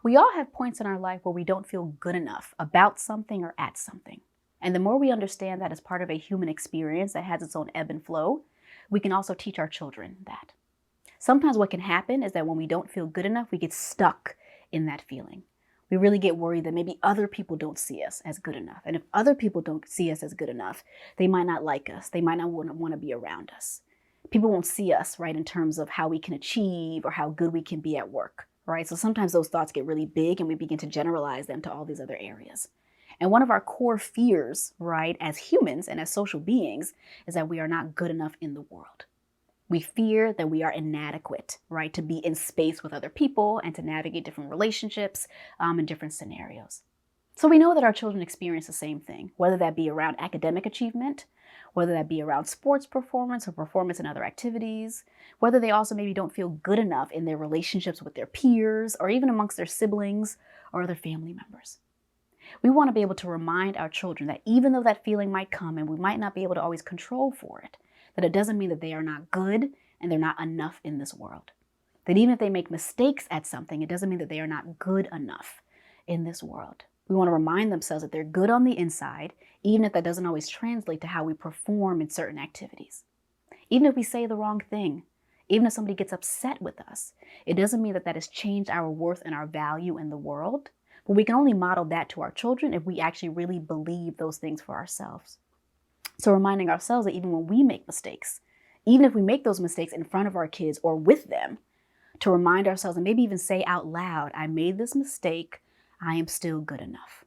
We all have points in our life where we don't feel good enough about something or at something. And the more we understand that as part of a human experience that has its own ebb and flow, we can also teach our children that. Sometimes what can happen is that when we don't feel good enough, we get stuck in that feeling. We really get worried that maybe other people don't see us as good enough. And if other people don't see us as good enough, they might not like us. They might not want to be around us. People won't see us, right, in terms of how we can achieve or how good we can be at work, right? So sometimes those thoughts get really big and we begin to generalize them to all these other areas. And one of our core fears, right, as humans and as social beings is that we are not good enough in the world. We fear that we are inadequate, right, to be in space with other people and to navigate different relationships and different scenarios. So we know that our children experience the same thing, whether that be around academic achievement, whether that be around sports performance or performance in other activities, whether they also maybe don't feel good enough in their relationships with their peers or even amongst their siblings or other family members. We want to be able to remind our children that even though that feeling might come and we might not be able to always control for it, that it doesn't mean that they are not good and they're not enough in this world. That even if they make mistakes at something, it doesn't mean that they are not good enough in this world. We want to remind themselves that they're good on the inside, even if that doesn't always translate to how we perform in certain activities. Even if we say the wrong thing, even if somebody gets upset with us, it doesn't mean that that has changed our worth and our value in the world. But we can only model that to our children if we actually really believe those things for ourselves. So reminding ourselves that even when we make mistakes, even if we make those mistakes in front of our kids or with them, to remind ourselves and maybe even say out loud, I made this mistake, I am still good enough.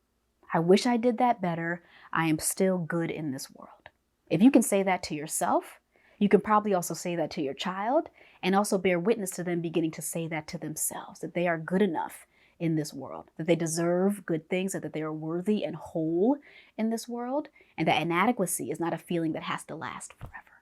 I wish I did that better, I am still good in this world. If you can say that to yourself, you can probably also say that to your child and also bear witness to them beginning to say that to themselves, that they are good enough in this world, that they deserve good things, that they are worthy and whole in this world, and that inadequacy is not a feeling that has to last forever.